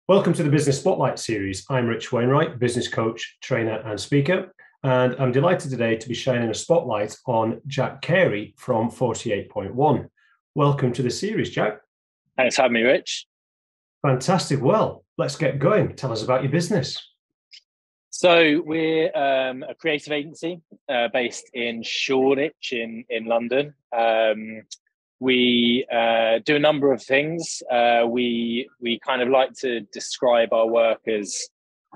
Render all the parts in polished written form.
Welcome to the Business Spotlight series. I'm Rich Wainwright, business coach, trainer, and speaker. And I'm delighted today to be shining a spotlight on Jack Carey from 48.1. Welcome to the series, Jack. Thanks for having me, Rich. Fantastic. Well, let's get going. Tell us about your business. So we're a creative agency based in Shoreditch in London. We do a number of things. We kind of like to describe our work as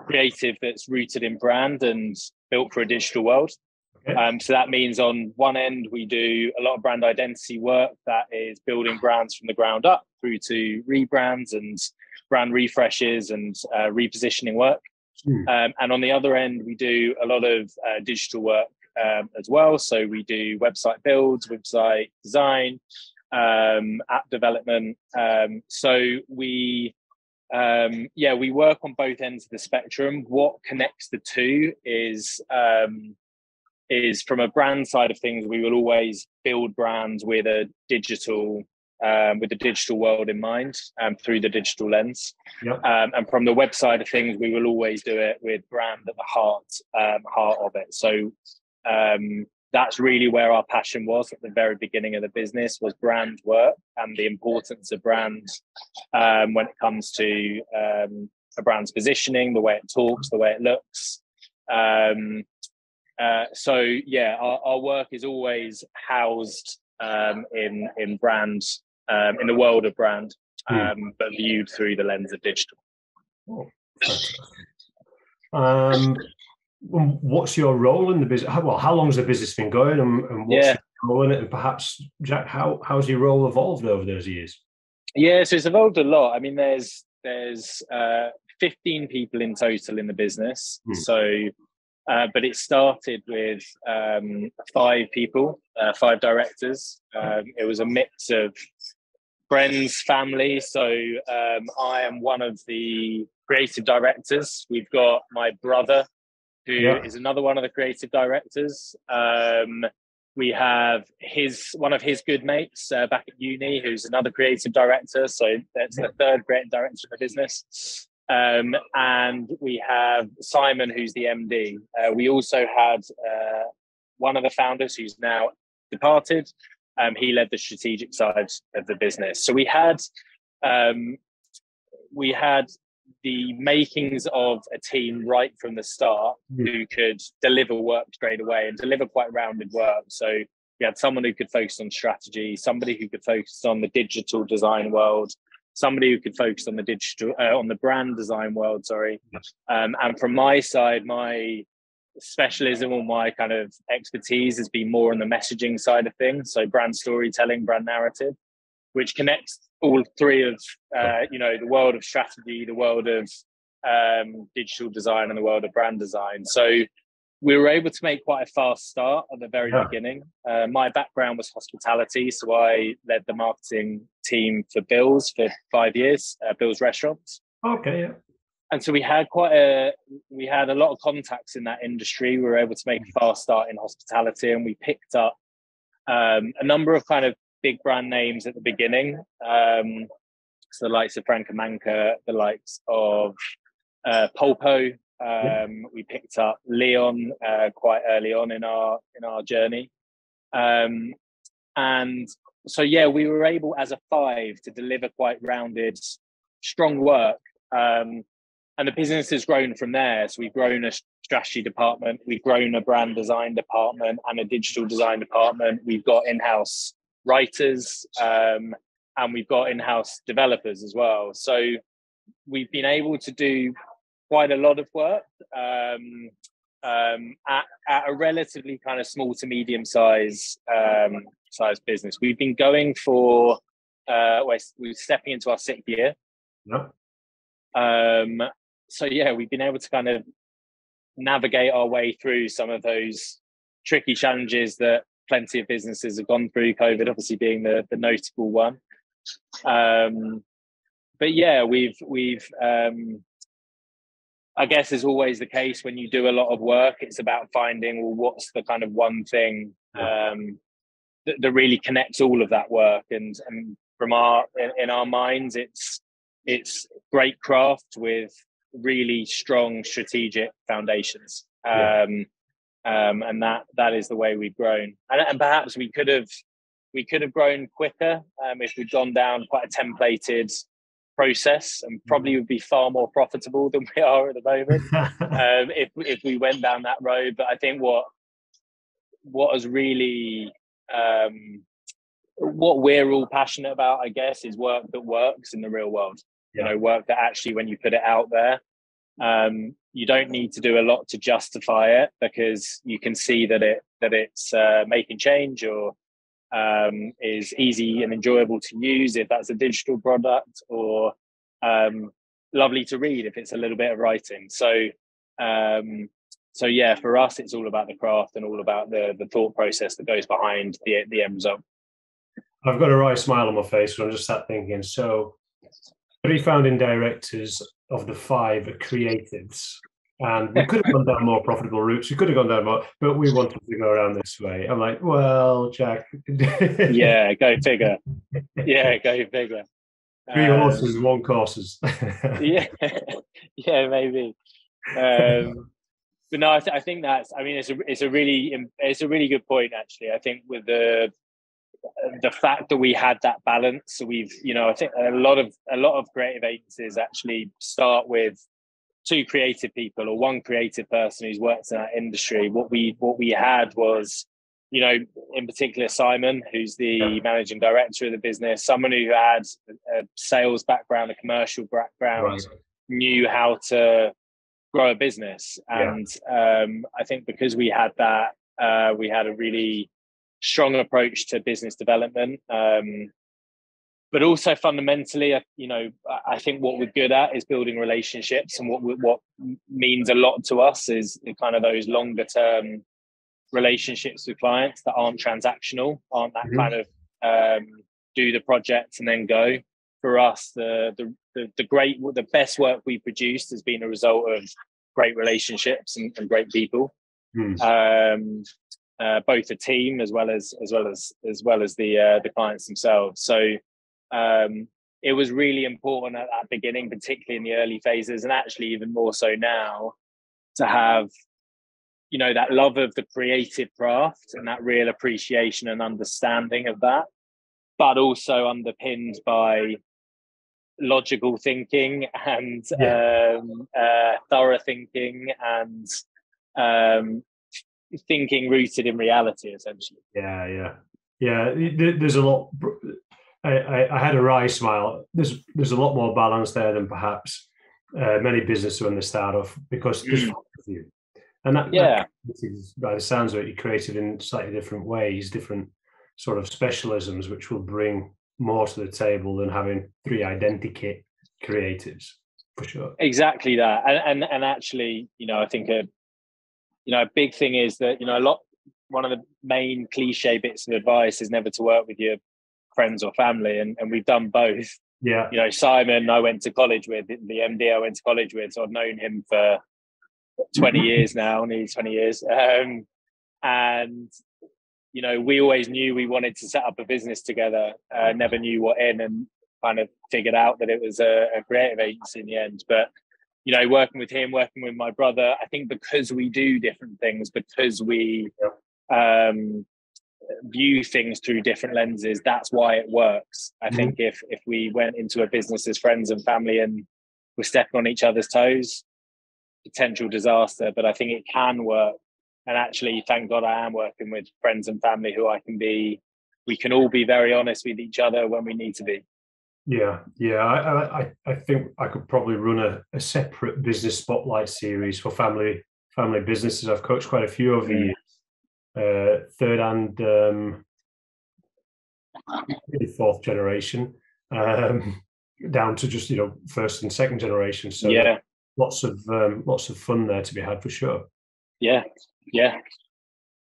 creative that's rooted in brand and built for a digital world. Okay. So that means on one end, we do a lot of brand identity work that is building brands from the ground up through to rebrands and brand refreshes and repositioning work. And on the other end, we do a lot of digital work as well. So we do website builds, website design, app development. So we work on both ends of the spectrum. What connects the two is from a brand side of things, we will always build brands with a digital world in mind, through the digital lens. Yep. And from the web side of things, we will always do it with brand at the heart of it. So that's really where our passion was at the very beginning of the business, was brand work and the importance of brand when it comes to a brand's positioning, the way it talks, the way it looks. Our work is always housed in brand, in the world of brand, but viewed through the lens of digital. Oh, what's your role in the business? How long has the business been going, and what's your role in it? And perhaps, Jack, how's your role evolved over those years? Yeah, so it's evolved a lot. I mean, there's 15 people in total in the business. So, but it started with 5 people, 5 directors. It was a mix of friends, family. So I am one of the creative directors. We've got my brother, who is another one of the creative directors. We have one of his good mates back at uni, who's another creative director. So that's the third creative director of the business. And we have Simon, who's the MD. We also had one of the founders who's now departed. He led the strategic side of the business. So we had the makings of a team right from the start who could deliver work straight away and deliver quite rounded work. So we had someone who could focus on strategy, somebody who could focus on the digital design world, somebody who could focus on the brand design world, and from my side, my specialism or my kind of expertise has been more on the messaging side of things. So brand storytelling, brand narrative, which connects all three of, the world of strategy, the world of digital design, and the world of brand design. So we were able to make quite a fast start at the very beginning. My background was hospitality, so I led the marketing team for Bill's for 5 years, Bill's restaurants. Okay, yeah. And so we had a lot of contacts in that industry. We were able to make a fast start in hospitality, and we picked up a number of kind of big brand names at the beginning. So the likes of Franca Manca, the likes of Polpo. We picked up Leon quite early on in our journey. And so, we were able as a 5 to deliver quite rounded, strong work. And the business has grown from there. So we've grown a strategy department, we've grown a brand design department and a digital design department. We've got in-house writers, and we've got in-house developers as well. So we've been able to do quite a lot of work at a relatively kind of small to medium size business. We've been going for we're stepping into our 6th year. Yep. We've been able to kind of navigate our way through some of those tricky challenges that plenty of businesses have gone through, COVID obviously being the notable one. We've I guess is always the case when you do a lot of work, it's about finding, well, what's the kind of one thing that really connects all of that work. And from in our minds, it's it's great craft with really strong strategic foundations. And that is the way we've grown. And perhaps we could have grown quicker if we'd gone down quite a templated process, and probably would be far more profitable than we are at the moment if we went down that road. But I think what has really what we're all passionate about, I guess, is work that works in the real world. You know, work that actually, when you put it out there, you don't need to do a lot to justify it, because you can see that it's making change, or is easy and enjoyable to use if that's a digital product, or lovely to read if it's a little bit of writing. So yeah, for us, it's all about the craft and all about the thought process that goes behind the end result. I've got a wry smile on my face, so I'm just sat thinking, so 3 founding directors of the 5 are creatives, and we could have gone down more profitable routes. We could have gone down more, but we wanted to go around this way. I'm like, well, Jack. Yeah, go figure. Yeah, go figure. 3 horses, 1 courses. Yeah, yeah, maybe. But no, I think that's. I mean, it's a really good point, actually. I think with the fact that we had that balance, so we've, I think a lot of creative agencies actually start with 2 creative people or 1 creative person who's worked in that industry. What we had was, in particular, Simon, who's the managing director of the business, someone who had a sales background, a commercial background, knew how to grow a business. And I think because we had that, we had a really strong approach to business development, but also fundamentally, I think what we're good at is building relationships, and what means a lot to us is kind of those longer term relationships with clients that aren't transactional, aren't that kind of do the project and then go. For us, the best work we produced has been a result of great relationships and great people. Both the team as well as the clients themselves. So it was really important at that beginning, particularly in the early phases, and actually even more so now, to have that love of the creative craft and that real appreciation and understanding of that, but also underpinned by logical thinking and thorough thinking and thinking rooted in reality, essentially. Yeah. There's a lot. I had a wry smile. There's a lot more balance there than perhaps many businesses when they start off, because there's you. And that by the sounds of it, you're creative in slightly different ways, different sort of specialisms, which will bring more to the table than having 3 identikit creatives, for sure. Exactly that. And actually, I think a big thing is that, one of the main cliche bits of advice is never to work with your friends or family. And we've done both. Yeah. Simon, I went to college with, the MD I went to college with, so I've known him for 20 years now, nearly 20 years. And, we always knew we wanted to set up a business together, never knew what in, and kind of figured out that it was a creative agency in the end. But, working with him, working with my brother, I think because we do different things, because we view things through different lenses, that's why it works. I think if we went into a business as friends and family and we're stepping on each other's toes, potential disaster. But I think it can work. And actually, thank God I am working with friends and family who we can all be very honest with each other when we need to be. Yeah. I think I could probably run a separate business spotlight series for family businesses. I've coached quite a few over the years, 3rd and 4th generation, down to just 1st and 2nd generation. So lots of fun there to be had, for sure. Yeah.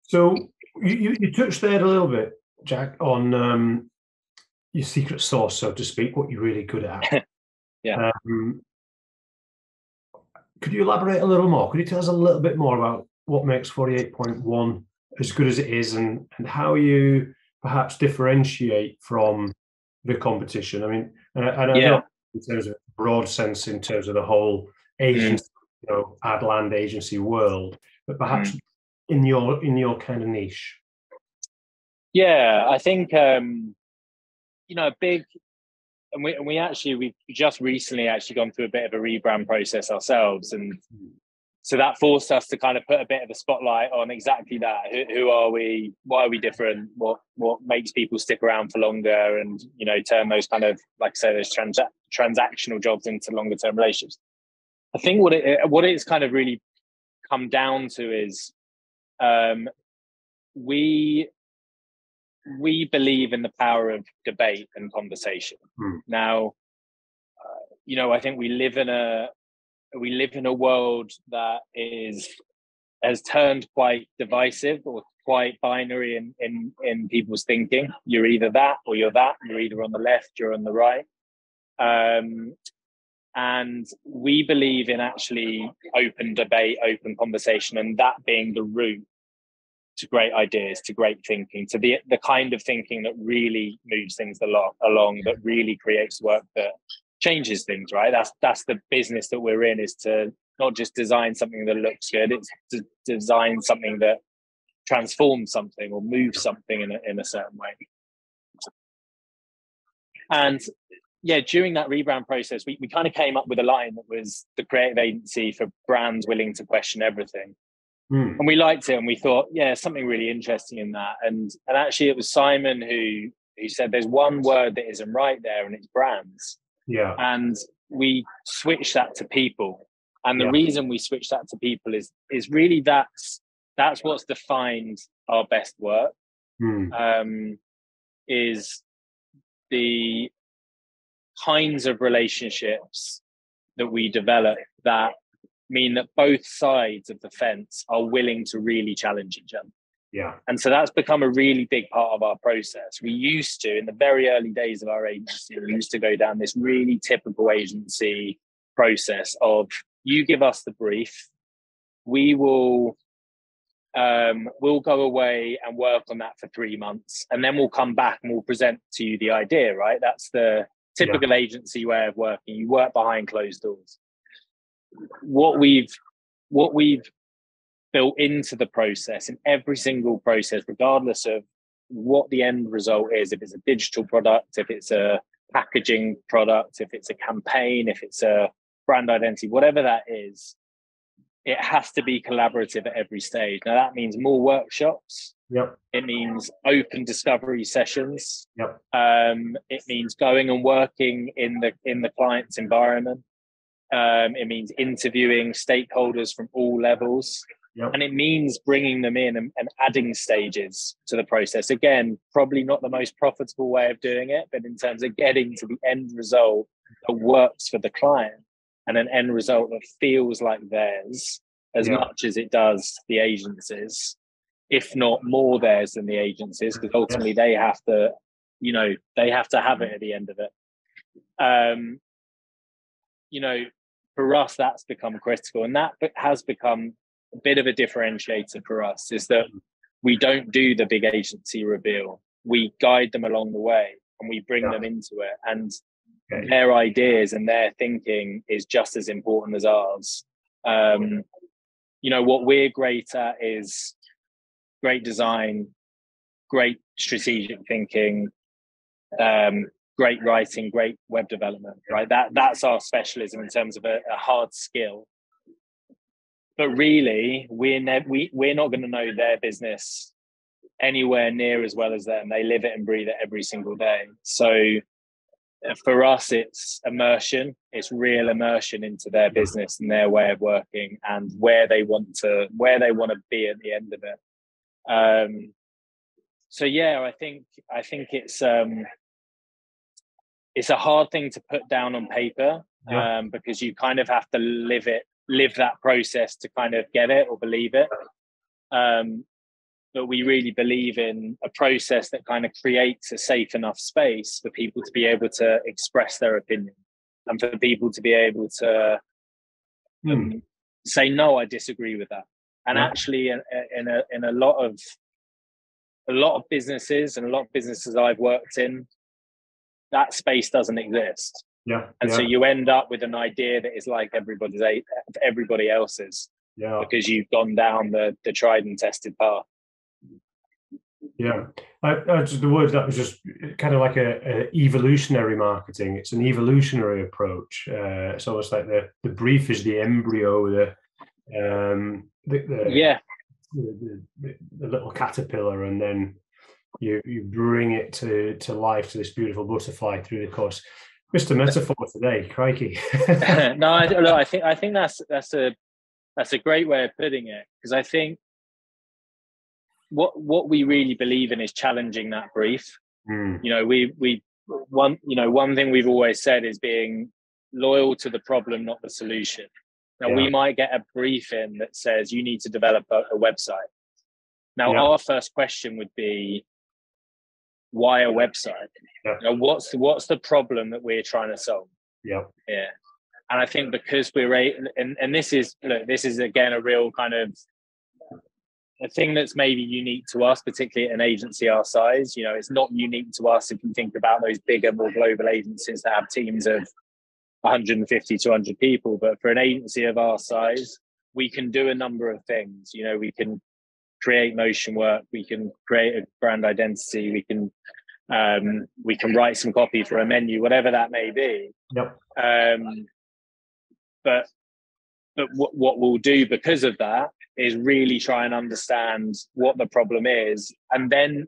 So you touched there a little bit, Jack, on your secret sauce, so to speak, what you're really good at. Could you elaborate a little more? Could you tell us a little bit more about what makes 48.1 as good as it is, and how you perhaps differentiate from the competition? I mean, in terms of broad sense, in terms of the whole Mm. agency, ad land agency world, but perhaps in your kind of niche. Yeah, I think a big, and we've just recently actually gone through a bit of a rebrand process ourselves, and so that forced us to kind of put a bit of a spotlight on exactly that. Who are we? Why are we different? What makes people stick around for longer? And turn those kind of, like I say, those transactional jobs into longer term relationships. I think what it's kind of really come down to is we believe in the power of debate and conversation. Now, I think we live in a world that has turned quite divisive or quite binary in people's thinking. You're either that or you're that. You're either on the left, you're on the right. And we believe in actually open debate, open conversation, and that being the route to great ideas, to great thinking, to the kind of thinking that really moves things along, that really creates work that changes things, right? That's the business that we're in, is to not just design something that looks good, it's to design something that transforms something or moves something in a certain way. And yeah, during that rebrand process, we kind of came up with a line that was the creative agency for brands willing to question everything. And we liked it, and we thought, yeah, something really interesting in that. And actually, it was Simon who said there's one word that isn't right there, and it's brands. Yeah. And we switched that to people. And the reason we switched that to people is really that's what's defined our best work. Is the kinds of relationships that we develop that mean that both sides of the fence are willing to really challenge each other. Yeah. And so that's become a really big part of our process. We used to, in the very early days of our agency, we used to go down this really typical agency process of, you give us the brief, we will we'll go away and work on that for 3 months, and then we'll come back and we'll present to you the idea, right? That's the typical agency way of working. You work behind closed doors. What we've built into the process, in every single process, regardless of what the end result is, if it's a digital product, if it's a packaging product, if it's a campaign, if it's a brand identity, whatever that is, it has to be collaborative at every stage. Now that means more workshops. It means open discovery sessions. It means going and working in the client's environment. It means interviewing stakeholders from all levels. And it means bringing them in and adding stages to the process. Again, probably not the most profitable way of doing it, but in terms of getting to the end result that works for the client, and an end result that feels like theirs as much as it does the agencies, if not more theirs than the agencies, because ultimately they have to, have it at the end of it. For us, that's become critical, and that has become a bit of a differentiator for us, is that we don't do the big agency reveal. We guide them along the way, and we bring them into it, and their ideas and their thinking is just as important as ours. What we're great at is great design, great strategic thinking, great writing, great web development, right? That's our specialism in terms of a hard skill. But really, we're not going to know their business anywhere near as well as them. They live it and breathe it every single day. So for us, it's immersion. It's real immersion into their business and their way of working, and where they want to be at the end of it. I think it's a hard thing to put down on paper, because you kind of have to live that process to kind of get it or believe it. But we really believe in a process that kind of creates a safe enough space for people to be able to express their opinion, and for people to be able to say, no, I disagree with that. And actually, in a lot of businesses, and a lot of businesses I've worked in, that space doesn't exist. And so you end up with an idea that is like everybody else's, because you've gone down the tried and tested path. Yeah, the word that was just kind of like a evolutionary marketing. It's an evolutionary approach. It's almost like the brief is the embryo, the little caterpillar, and then you bring it to life, to this beautiful butterfly through the course. Mr. Metaphor today, crikey. No, I think that's a great way of putting it, because I think what we really believe in is challenging that brief. You know, one thing we've always said is being loyal to the problem, not the solution. Now, we might get a brief in that says you need to develop a website. Now, our first question would be, why a website? Now, what's the problem that we're trying to solve? And I think because and this is again a real kind of a thing that's maybe unique to us, particularly at an agency our size. You know, it's not unique to us if you think about those bigger, more global agencies that have teams of 150, 200 people. But for an agency of our size, we can do a number of things. You know, we can create motion work, we can create a brand identity, we can write some copy for a menu, whatever that may be. But what we'll do because of that is really try and understand what the problem is, and then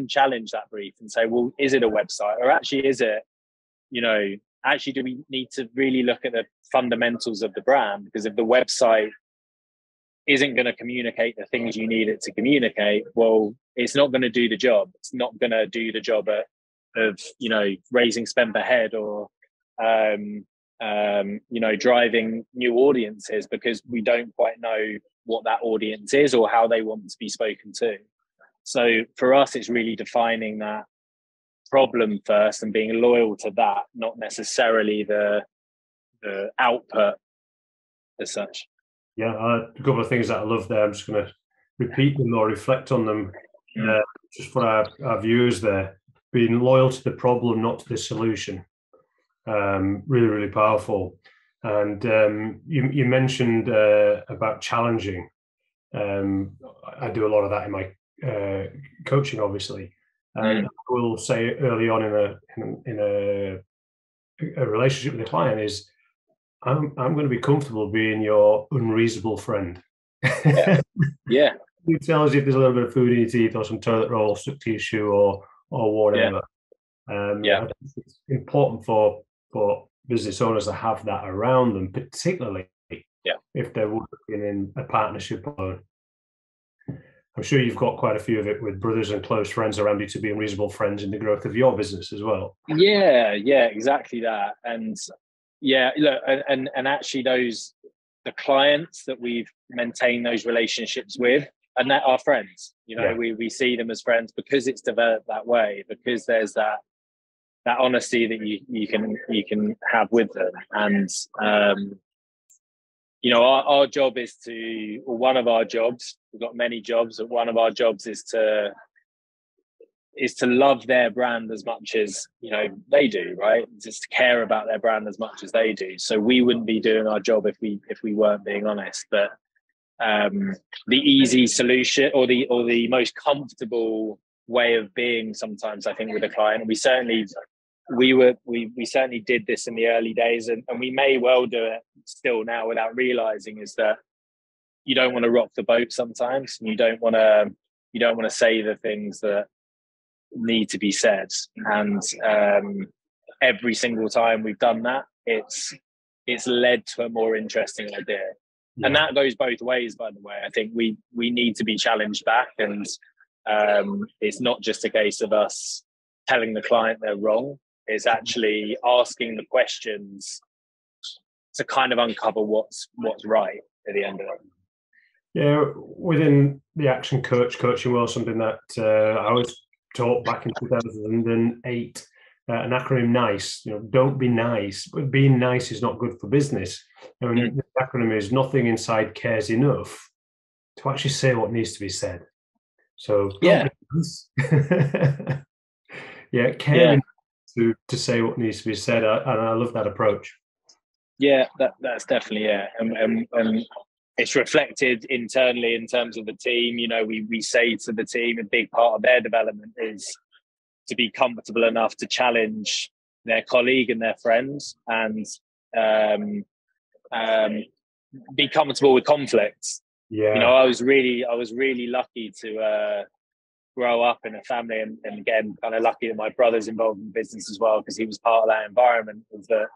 challenge that brief and say, well, is it a website, or actually is it, you know, actually do we need to really look at the fundamentals of the brand? Because if the website isn't going to communicate the things you need it to communicate, well, it's not going to do the job. It's not going to do the job of, you know, raising spend per head, or you know, driving new audiences, because we don't quite know what that audience is or how they want to be spoken to. So for us, it's really defining that problem first and being loyal to that, not necessarily the output as such. A couple of things that I love there. I'm just going to repeat them or reflect on them just for our viewers there. Being loyal to the problem, not to the solution. Really, really powerful. And you mentioned about challenging. I do a lot of that in my coaching, obviously. I will say early on in a relationship with a client is, I'm going to be comfortable being your unreasonable friend. You tell us if there's a little bit of food in your teeth or some toilet roll stuck to your shoe or whatever. It's important for business owners to have that around them, particularly if they're working in a partnership alone. I'm sure you've got quite a few of it with brothers and close friends around you to be unreasonable friends in the growth of your business as well. Yeah, exactly that. And look, and actually the clients that we've maintained those relationships with, and that are friends, you know, we see them as friends because it's developed that way, because there's that honesty that you can have with them. And you know, our job is one of our jobs, we've got many jobs, but one of our jobs is to love their brand as much as, you know, they do, right? Just to care about their brand as much as they do. So we wouldn't be doing our job if we weren't being honest. But the easy solution or the most comfortable way of being sometimes, I think, with a client, we certainly did this in the early days, and we may well do it still now without realizing, is that you don't want to rock the boat sometimes, and you don't want to say the things that need to be said. And every single time we've done that, it's led to a more interesting idea. And that goes both ways, by the way. I think we need to be challenged back, and it's not just a case of us telling the client they're wrong. It's actually asking the questions to kind of uncover what's right at the end of it. Yeah, within the action coaching world, something that I was taught back in 2008, an acronym N.I.C.E. You know, don't be nice. Being nice is not good for business. I mean, the acronym is nothing inside cares enough to actually say what needs to be said. So caring to say what needs to be said, and I love that approach. Yeah, that's definitely, yeah, and it's reflected internally in terms of the team. You know, we say to the team, a big part of their development is to be comfortable enough to challenge their colleague and their friends, and be comfortable with conflicts. Yeah. You know, I was really lucky to grow up in a family, and again, kind of lucky that my brother's involved in business as well, because he was part of that environment. Was that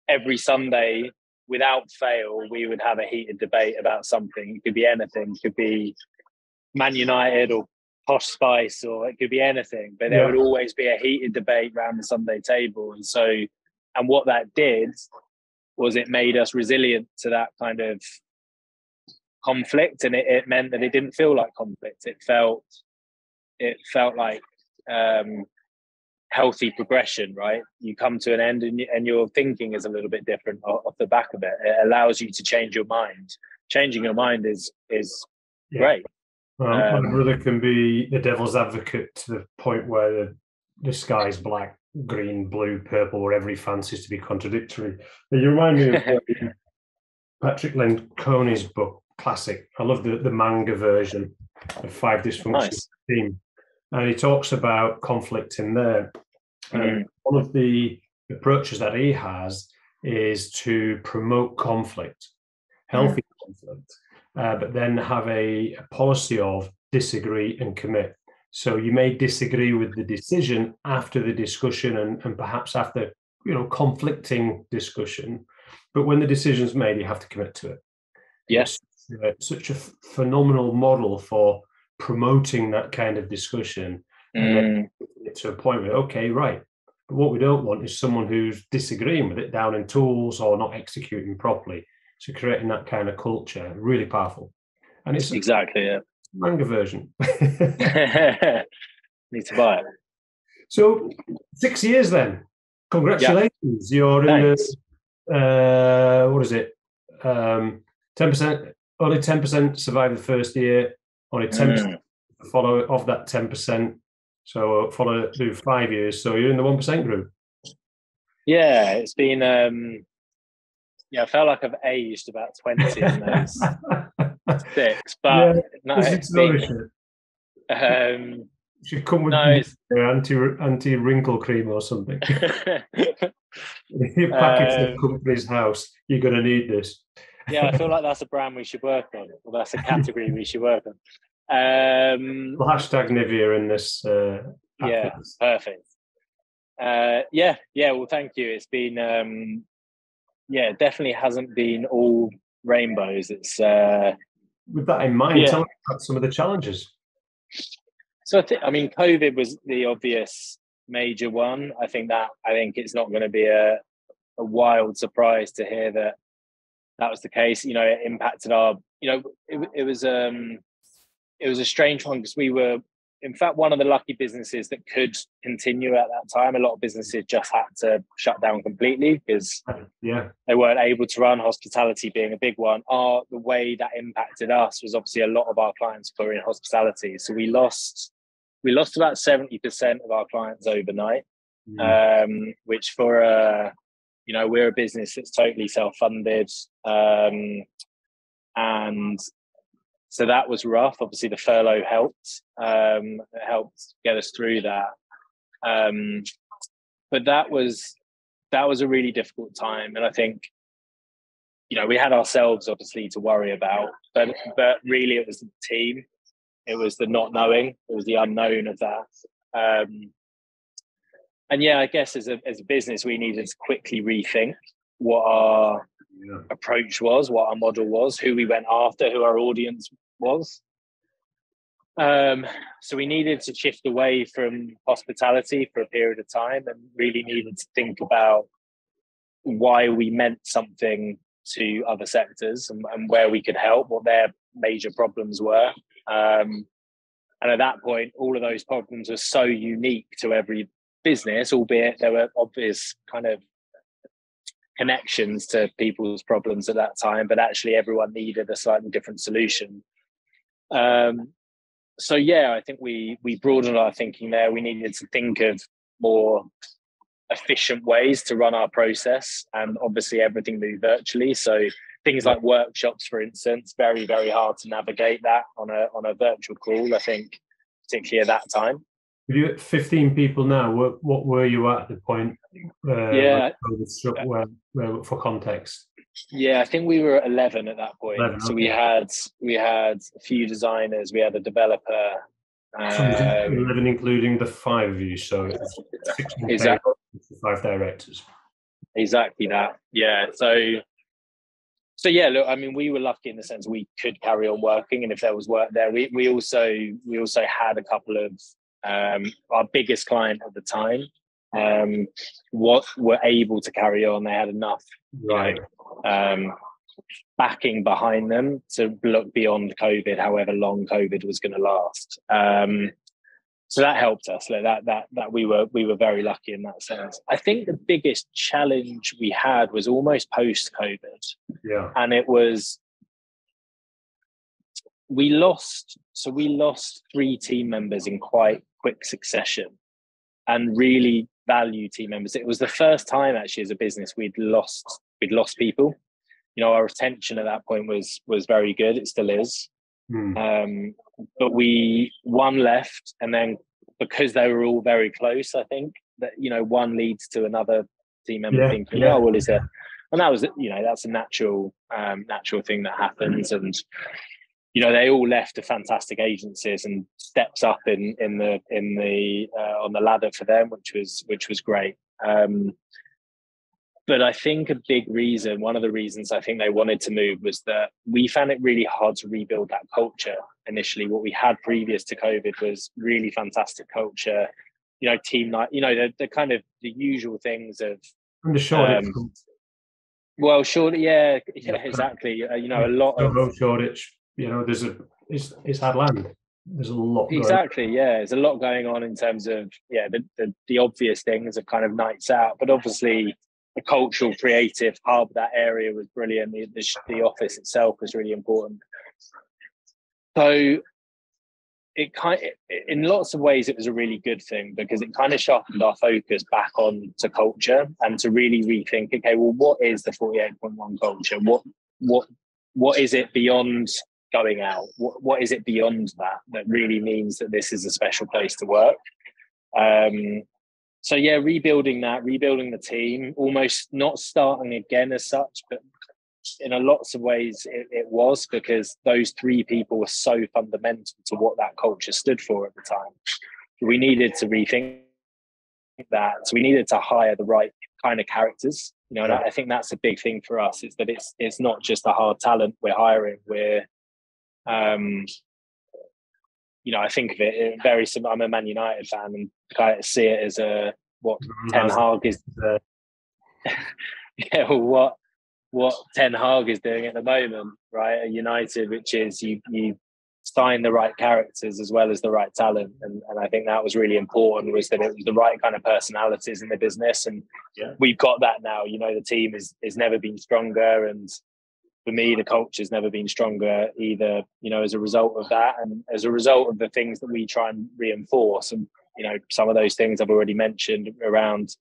every Sunday, without fail, we would have a heated debate about something. It could be anything. It could be Man United or Posh Spice, or it could be anything. But there would always be a heated debate around the Sunday table. And what that did was it made us resilient to that kind of conflict, and it meant that it didn't feel like conflict. It felt like healthy progression, right? You come to an end, and your thinking is a little bit different off the back of it. It allows you to change your mind. Changing your mind is great. My brother can be the devil's advocate to the point where the sky's black, green, blue, purple, wherever he fancies to be contradictory. You remind me of Patrick Lencioni's book, classic. I love the manga version of Five Dysfunctions Team. And he talks about conflict in there. And one of the approaches that he has is to promote conflict, healthy conflict, but then have a policy of disagree and commit. So you may disagree with the decision after the discussion, and perhaps after, conflicting discussion. But when the decision's made, you have to commit to it. Yes. It's such a phenomenal model for promoting that kind of discussion, and then get to a point where, okay, right. But what we don't want is someone who's disagreeing with it down in tools or not executing properly. So creating that kind of culture, really powerful. And it's exactly manga version. Need to buy it. So 6 years then. Congratulations. You're Thanks. in the what is it? 10%, only 10% survived the first year, only 10% follow of that 10%. So follow through 5 years. So you're in the 1% group. Yeah, it's been I felt like I've aged about 20 in those 6, but no, it's been should come with anti wrinkle cream or something. You package the company's house, you're going to need this. Yeah, I feel like that's a brand we should work on, or that's a category we should work on. We'll hashtag Nivea in this. Perfect. Well, thank you. It's been it definitely hasn't been all rainbows. It's with that in mind, tell me about some of the challenges. So COVID was the obvious major one. I think it's not going to be a wild surprise to hear that was the case. It impacted our. It was a strange one, because we were, in fact, one of the lucky businesses that could continue at that time. A lot of businesses just had to shut down completely because they weren't able to run, hospitality being a big one. The way that impacted us was obviously a lot of our clients were in hospitality. So we lost about 70% of our clients overnight, which for we're a business that's totally self-funded. And so that was rough. Obviously, the furlough helped. It helped get us through that. But that was a really difficult time, and I think we had ourselves obviously to worry about, but really it was the team. It was the not knowing. It was the unknown of that. I guess as a business, we needed to quickly rethink what our approach was, what our model was, who we went after, who our audience was. So we needed to shift away from hospitality for a period of time, and really needed to think about why we meant something to other sectors, and where we could help, what their major problems were. And at that point, all of those problems were so unique to every business, albeit there were obvious kind of connections to people's problems at that time, but actually everyone needed a slightly different solution. I think we broadened our thinking there. We needed to think of more efficient ways to run our process, and obviously everything moved virtually. So things like workshops, for instance, very, very hard to navigate that on a virtual call, I think, particularly at that time. You at 15 people now. What were you at the point? For context. Yeah, I think we were at 11 at that point. 11, so okay. we had a few designers, we had a developer. So 11 including the 5 of you, so it's 16 exactly. 5 directors. Exactly that. Yeah. So yeah, look, I mean, we were lucky in the sense we could carry on working, and if there was work there, we also had a couple of our biggest client at the time what were able to carry on. They had enough, backing behind them to look beyond COVID, however long COVID was going to last. So that helped us. Like that we were very lucky in that sense. I think the biggest challenge we had was almost post COVID. Yeah. And it was we lost 3 team members in quite quick succession, and really value team members. It was the first time actually as a business we'd lost people. You know, our retention at that point was very good. It still is. But one left, and then because they were all very close, I think that, you know, one leads to another team member thinking, oh, well, is there? And that was, you know, that's a natural thing that happens. And, you know, they all left to fantastic agencies and steps up in the on the ladder for them, which was great. But I think a big reason, one of the reasons I think they wanted to move, was that we found it really hard to rebuild that culture initially. What we had previous to COVID was really fantastic culture, you know, team night, you know, the kind of the usual things of. From the Shoreditch. Yeah, exactly. You know, a lot of Shoreditch. You know, it's had land. There's a lot. Exactly. Yeah, there's a lot going on in terms of the obvious things of kind of nights out, but obviously the cultural, creative hub, that area was brilliant. The office itself was really important. So in lots of ways, it was a really good thing, because it kind of sharpened our focus back on to culture and to really rethink, okay, well, what is the 48.1 culture? What is it beyond going out? What is it beyond that really means that this is a special place to work? So yeah, rebuilding the team, almost not starting again as such, but in a lots of ways it was, because those 3 people were so fundamental to what that culture stood for at the time. We needed to rethink that. So we needed to hire the right kind of characters. You know, and I think that's a big thing for us, is that it's not just a hard talent we're hiring. We're you know, I think of it very similar. I'm a Man United fan, and kind of see it as what Ten Hag is. What Ten Hag is doing at the moment, right? At United, which is you sign the right characters as well as the right talent, and I think that was really important. Was that it was the right kind of personalities in the business, and we've got that now. You know, the team is never been stronger, and for me, the culture's never been stronger either, you know, as a result of that and as a result of the things that we try and reinforce. And, you know, some of those things I've already mentioned around,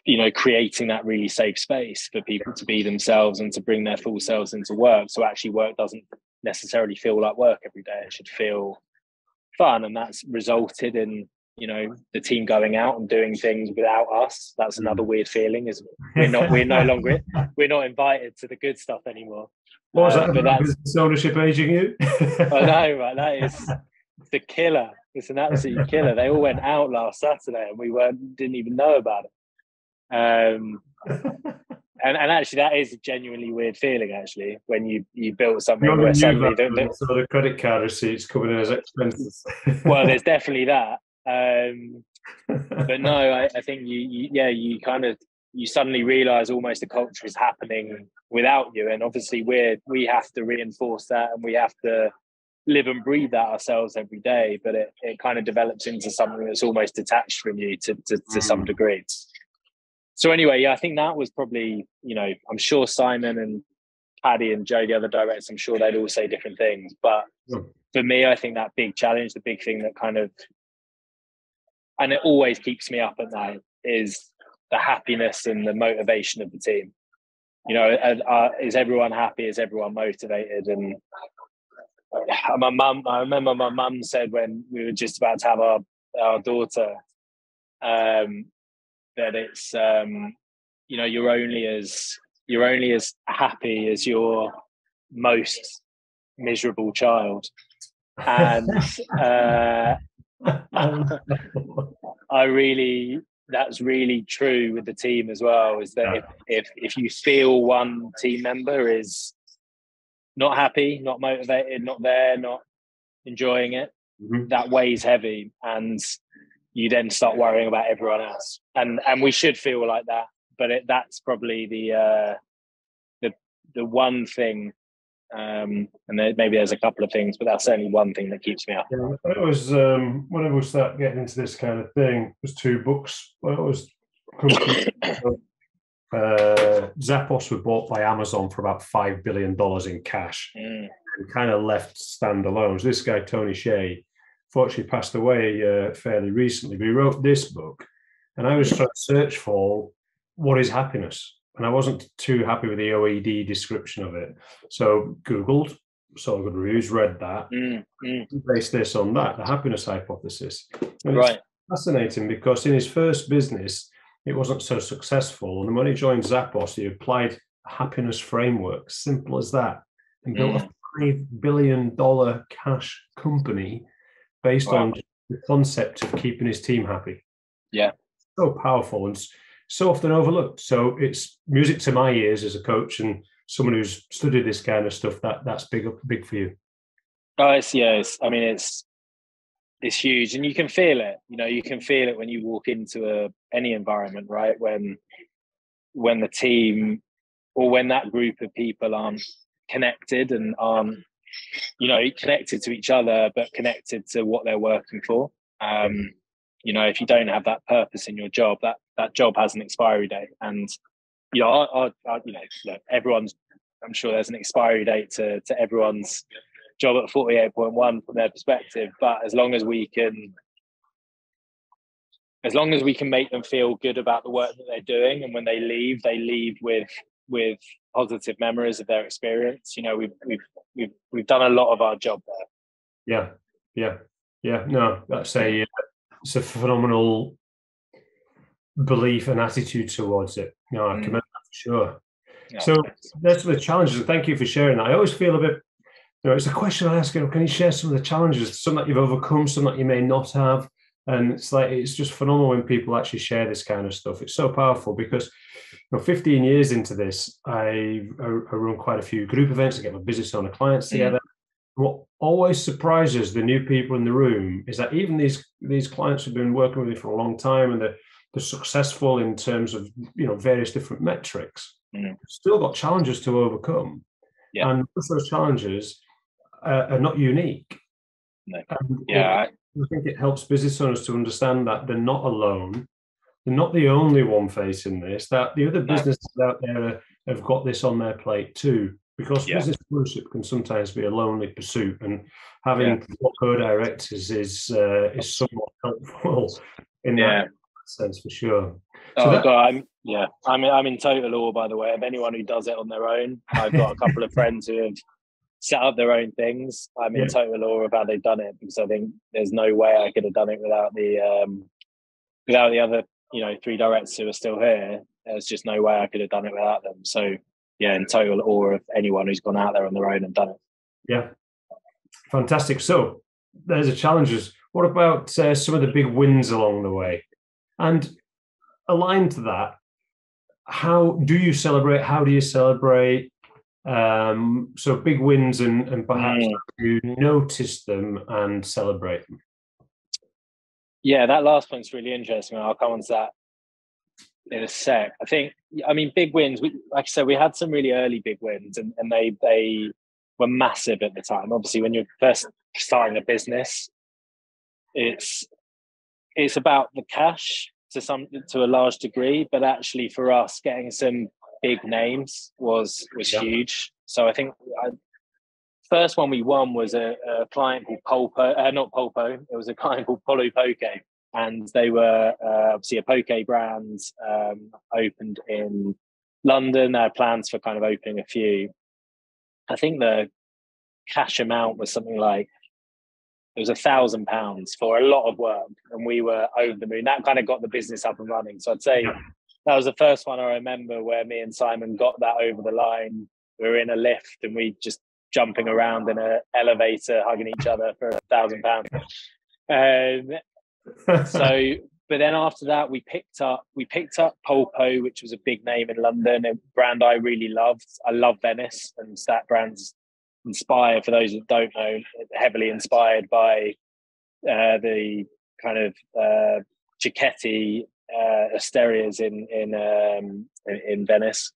you know, creating that really safe space for people to be themselves and to bring their full selves into work. So actually work doesn't necessarily feel like work every day. It should feel fun. And that's resulted in, you know, the team going out and doing things without us. That's another weird feeling, is we're no longer invited to the good stuff anymore. What was that about business ownership aging you? I know, right? That is the killer. It's an absolute killer. They all went out last Saturday and we didn't even know about it. And actually that is a genuinely weird feling, actually, when you built something where suddenly so the credit card receipts coming in as expenses. Well, there's definitely that. But no, I think you suddenly realize almost the culture is happening without you, and obviously we have to reinforce that, and we have to live and breathe that ourselves every day. But it kind of develops into something that's almost detached from you to some degree. So anyway, I think that was probably, you know, I'm sure Simon and Paddy and Joe, the other directors, I'm sure they'd all say different things. But for me, I think that big challenge, the big thing that kind of, and it always keeps me up at night, is the happiness and the motivation of the team. You know, is everyone happy? Is everyone motivated? And I remember my mum said when we were just about to have our daughter, that it's you know, you're only as happy as your most miserable child. And that's really true with the team as well, is that if you feel one team member is not happy, not motivated, not there, not enjoying it, that weighs heavy, and you then start worrying about everyone else. And we should feel like that, but that's probably the one thing. And maybe there's a couple of things, but that's certainly one thing that keeps me up. Yeah, it was whenever we start getting into this kind of thing, there's two books. It was Zappos were bought by Amazon for about $5 billion in cash, and kind of left standalone. So this guy Tony Hsieh, fortunately passed away fairly recently, but he wrote this book, and I was trying to search for what is happiness. And I wasn't too happy with the OED description of it. So Googled, saw good reviews, read that, based this on that, the happiness hypothesis. And it's fascinating because in his first business, it wasn't so successful. And when he joined Zappos, he applied a happiness framework, simple as that, and built a $5 billion cash company based on the concept of keeping his team happy. Yeah. So powerful and so often overlooked. So it's music to my ears as a coach and someone who's studied this kind of stuff. That's big for you. Oh, it's huge, and you can feel it. You know, you can feel it when you walk into any environment, right? When the team or when that group of people aren't connected and aren't, you know, connected to each other, but connected to what they're working for. You know, if you don't have that purpose in your job, that job has an expiry date. And, you know, you know, everyone's, I'm sure there's an expiry date to everyone's job at 48.1 from their perspective. But as long as we can make them feel good about the work that they're doing, and when they leave with positive memories of their experience, you know, we've done a lot of our job there. Yeah. No, it's a phenomenal belief and attitude towards it. You know, I commend that for sure. Yeah, so that's the challenges. Thank you for sharing that. I always feel a bit, you know, it's a question I ask, you know, can you share some of the challenges, some that you've overcome, some that you may not have? And it's just phenomenal when people actually share this kind of stuff. It's so powerful because, you know, 15 years into this, I run quite a few group events. I get my business owner clients together. What always surprises the new people in the room is that even these clients who've been working with me for a long time and they're successful in terms of, you know, various different metrics, still got challenges to overcome. Yeah. And those challenges are not unique. No. I think it helps business owners to understand that they're not alone. They're not the only one facing this, that the other businesses out there have got this on their plate too. Because business ownership can sometimes be a lonely pursuit, and having co-directors is somewhat helpful in that sense for sure. I'm in total awe, by the way, of anyone who does it on their own. I've got a couple of friends who have set up their own things. I'm in total awe of how they've done it, because I think there's no way I could have done it without the other, you know, 3 directors who are still here. There's just no way I could have done it without them. So yeah, in total awe of anyone who's gone out there on their own and done it. Yeah, fantastic. So there's the challenges. What about some of the big wins along the way? And aligned to that, how do you celebrate? How do you celebrate? So big wins and perhaps you notice them and celebrate them. Yeah, that last point's really interesting. I'll come on to that in a sec. I mean, big wins. Like I said, we had some really early big wins, and they were massive at the time. Obviously, when you're first starting a business, it's about the cash to a large degree, but actually for us, getting some big names was huge. So I think first one we won was a client called Polpo, not Polpo. It was a client called Polu Poke, and they were obviously a poke brand, opened in London. They had plans for kind of opening a few. I think the cash amount was something like, it was £1,000 for a lot of work, and we were over the moon. That kind of got the business up and running. So I'd say that was the first one I remember where me and Simon got that over the line. We were in a lift and we just jumping around in an elevator, hugging each other for £1,000. So, but then after that, we picked up Polpo, which was a big name in London, a brand I really loved. I love Venice, and that brand's inspired, for those that don't know, heavily inspired by the kind of Cicchetti Asterias in Venice.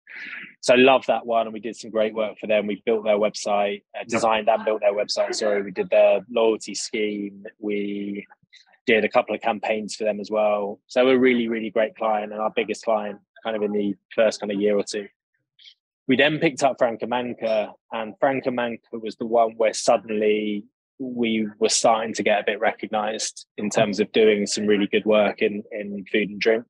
So I love that one, and we did some great work for them. We built their website, designed and built their website. Sorry, we did their loyalty scheme. We did a couple of campaigns for them as well. So we're a really, really great client, and our biggest client kind of in the first kind of year or two. We then picked up Franco Manca, and Franco Manca was the one where suddenly we were starting to get a bit recognized in terms of doing some really good work in food and drink.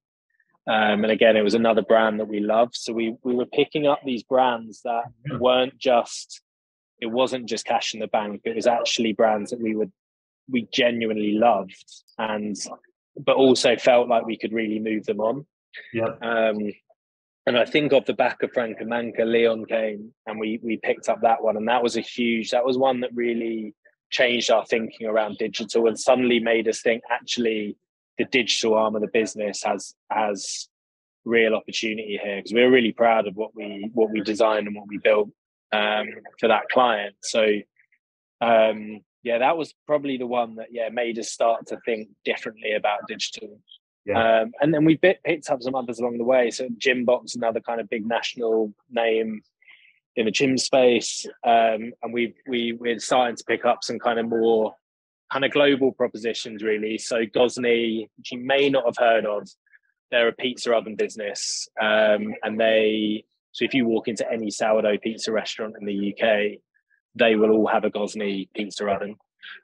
And again, it was another brand that we loved. So we were picking up these brands that weren't just, it wasn't just cash in the bank. It was actually brands that we genuinely loved, but also felt like we could really move them on. And I think off the back of Franco Manca, Leon came, and we picked up that one. And that was one that really changed our thinking around digital, and suddenly made us think, actually, the digital arm of the business has real opportunity here, because we were really proud of what we designed and what we built for that client. So that was probably the one that made us start to think differently about digital. And then we picked up some others along the way. So Gymbox, another kind of big national name in the gym space, and we're starting to pick up some kind of more kind of global propositions, really. So Gosney, which you may not have heard of, they're a pizza oven business, and so if you walk into any sourdough pizza restaurant in the UK, they will all have a Gosney pizza oven,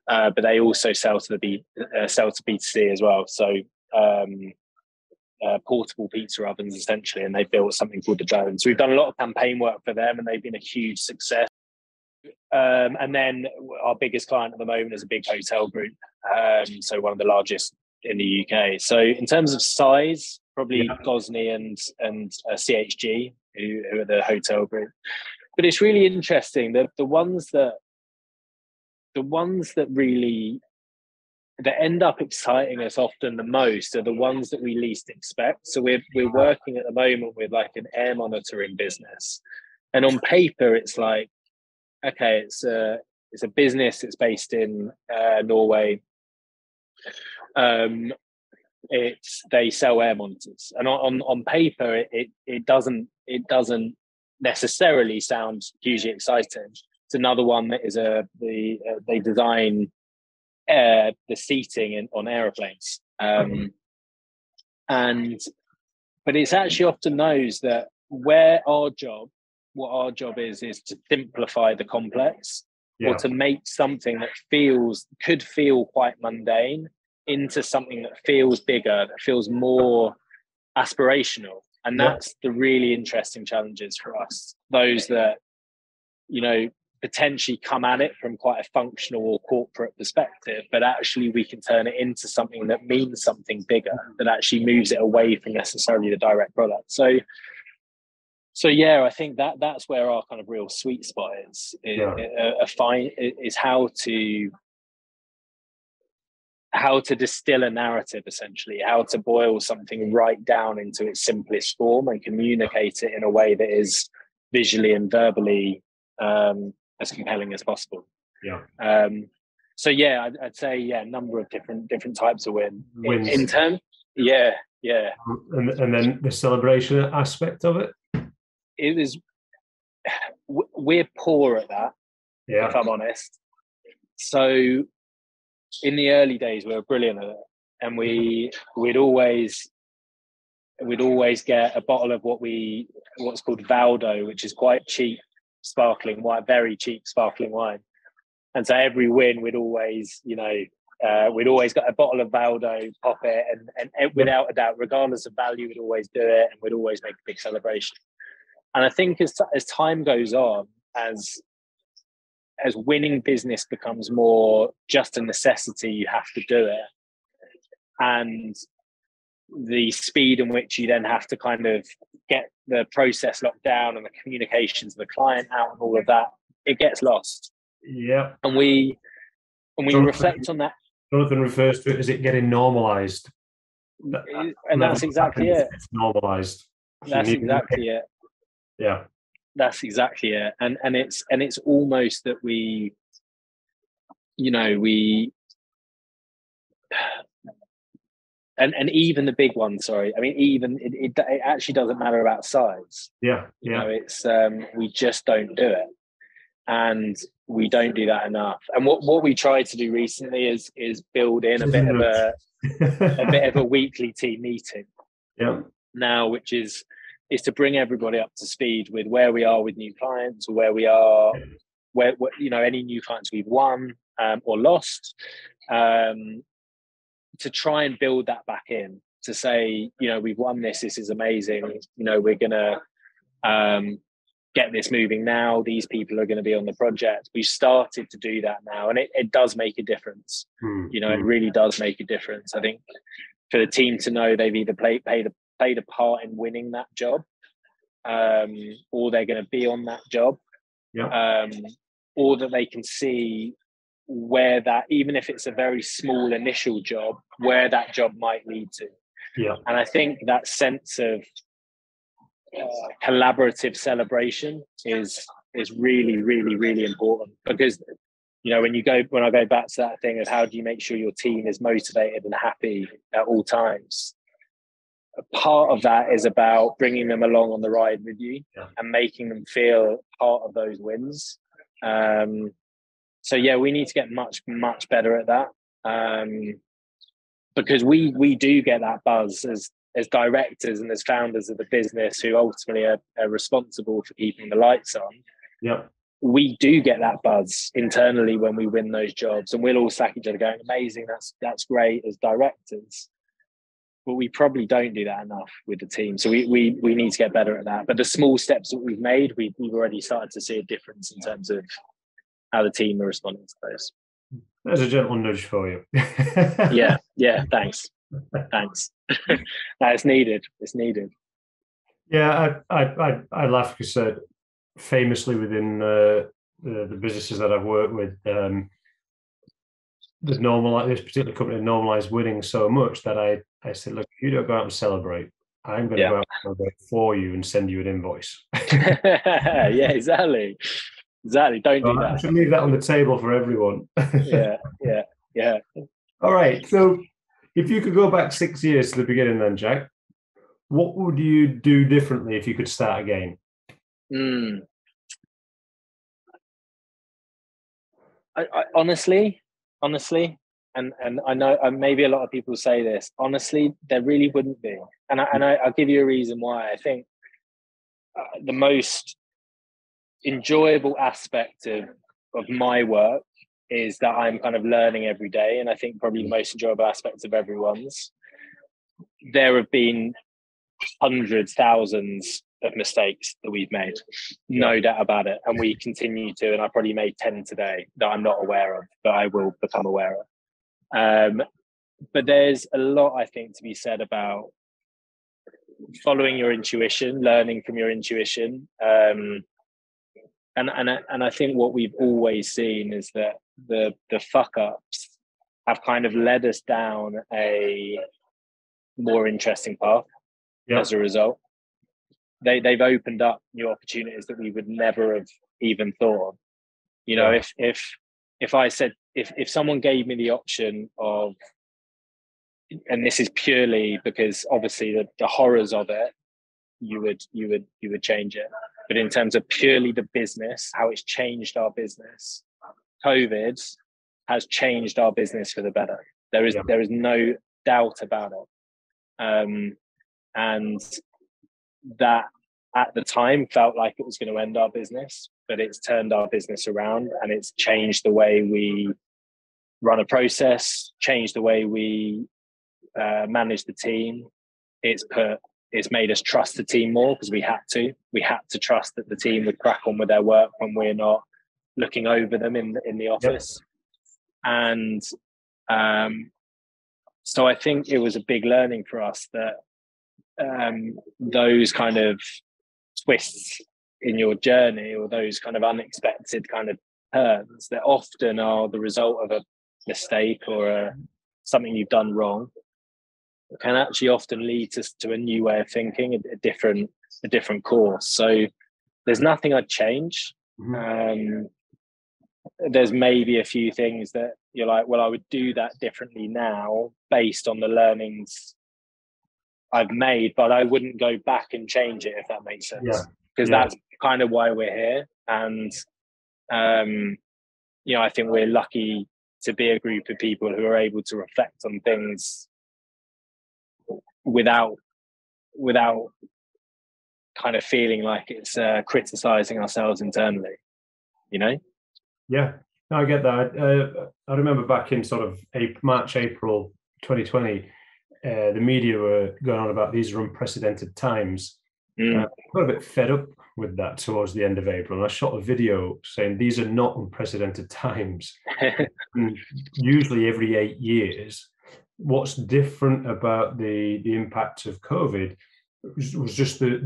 but they also sell to B2C as well. So portable pizza ovens, essentially, and they built something called the Dome. So we've done a lot of campaign work for them, and they've been a huge success. And then our biggest client at the moment is a big hotel group, so one of the largest in the UK. So in terms of size, probably Gosney and CHG, who are the hotel group. But it's really interesting that the ones that really that end up exciting us often the most are the ones that we least expect. So we're working at the moment with like an air monitoring business, and on paper it's like, okay, it's a business. It's based in Norway. They sell air monitors, and on paper it doesn't necessarily sound hugely exciting. It's another one that is they design the seating on aeroplanes, but it's actually often knows that what our job is to simplify the complex, or to make something that could feel quite mundane into something that feels bigger, that feels more aspirational. And that's the really interesting challenges for us, those that potentially come at it from quite a functional or corporate perspective, but actually we can turn it into something that means something bigger, that actually moves it away from necessarily the direct product. So I think that's where our kind of real sweet spot is how to distill a narrative, essentially, how to boil something right down into its simplest form and communicate it in a way that is visually and verbally as compelling as possible. I'd say a number of different types of wins. In terms. And then the celebration aspect of it. We're poor at that, if I'm honest. So in the early days, we were brilliant at it, and we'd always get a bottle of what's called Valdo, which is quite cheap sparkling wine, very cheap sparkling wine. And so every win, we'd always We'd always got a bottle of Valdo, pop it, and without a doubt, regardless of value, we'd always do it, and we'd always make a big celebration. And I think as time goes on, as winning business becomes more just a necessity, you have to do it, and the speed in which you then have to kind of get the process locked down and the communications of the client out and all of that, it gets lost. Yeah. And we reflect on that. Jonathan refers to it as it getting normalized. And that's exactly it. It's normalized. That's exactly it. Yeah. That's exactly it. And it's almost that we and even the big ones, sorry. I mean, even it actually doesn't matter about size. Yeah. You know, it's we just don't do it. And we don't do that enough. And what we tried to do recently is build in a bit of a weekly team meeting. Yeah. Now, which is to bring everybody up to speed with where we are with new clients, or where we are, where any new clients we've won or lost, to try and build that back in, to say, we've won this is amazing. We're gonna get this moving now. These people are going to be on the project. We've started to do that now, and it does make a difference. It really does make a difference. I think for the team to know they've either played a part in winning that job, or they're going to be on that job, or that they can see where that, even if it's a very small initial job, where that job might lead to. Yeah. And I think that sense of collaborative celebration is really, really, really important, because when I go back to that thing of how do you make sure your team is motivated and happy at all times, a part of that is about bringing them along on the ride with you and making them feel part of those wins. So we need to get much, much better at that, because we do get that buzz as directors and as founders of the business, who ultimately are responsible for keeping the lights on. Yeah. We do get that buzz internally when we win those jobs, and we'll all sack each other going, amazing, that's great, as directors. But we probably don't do that enough with the team. So we need to get better at that. But the small steps that we've made, we've already started to see a difference in terms of how the team are responding to those. There's a gentle nudge for you. Yeah, thanks. No, it's needed. Yeah, I laugh because famously within the businesses that I've worked with, this particular company normalized winning so much that I said, look, if you don't go out and celebrate, I'm going to go out and celebrate for you and send you an invoice. Yeah, exactly. Don't do that. I should leave that on the table for everyone. Yeah. All right. So if you could go back 6 years to the beginning then, Jack, what would you do differently if you could start again? I honestly, and I know maybe a lot of people say this, honestly, there really wouldn't be. And I'll give you a reason why. I think the most enjoyable aspect of my work is that I'm kind of learning every day. And I think probably the most enjoyable aspect of everyone's. There have been hundreds, thousands of mistakes that we've made, no doubt about it. And we continue to, and I probably made 10 today that I'm not aware of, but I will become aware of. But there's a lot, I think, to be said about following your intuition, learning from your intuition. And I think what we've always seen is that the fuck ups have kind of led us down a more interesting path as a result. They've opened up new opportunities that we would never have even thought of. If I said, if someone gave me the option of, and this is purely because obviously the horrors of it, you would change it. But in terms of purely the business, how it's changed our business, COVID has changed our business for the better. There is no doubt about it. And that at the time felt like it was going to end our business, but it's turned our business around, and it's changed the way we run a process, change the way we manage the team. It's made us trust the team more, because we had to trust that the team would crack on with their work when we're not looking over them in the office. Yep. And so I think it was a big learning for us that those kind of twists in your journey, or those kind of unexpected kind of turns that often are the result of a mistake or something you've done wrong, can actually often lead to a new way of thinking, a different course. So there's nothing I'd change. Mm-hmm. There's maybe a few things that you're like, well, I would do that differently now based on the learnings I've made, but I wouldn't go back and change it, if that makes sense. Because that's kind of why we're here. And, I think we're lucky to be a group of people who are able to reflect on things without kind of feeling like it's criticizing ourselves internally, Yeah, no, I get that. I remember back in sort of March, April 2020, the media were going on about these are unprecedented times. I got a bit fed up with that towards the end of April, and I shot a video saying these are not unprecedented times. Usually every 8 years. What's different about the impact of COVID was just the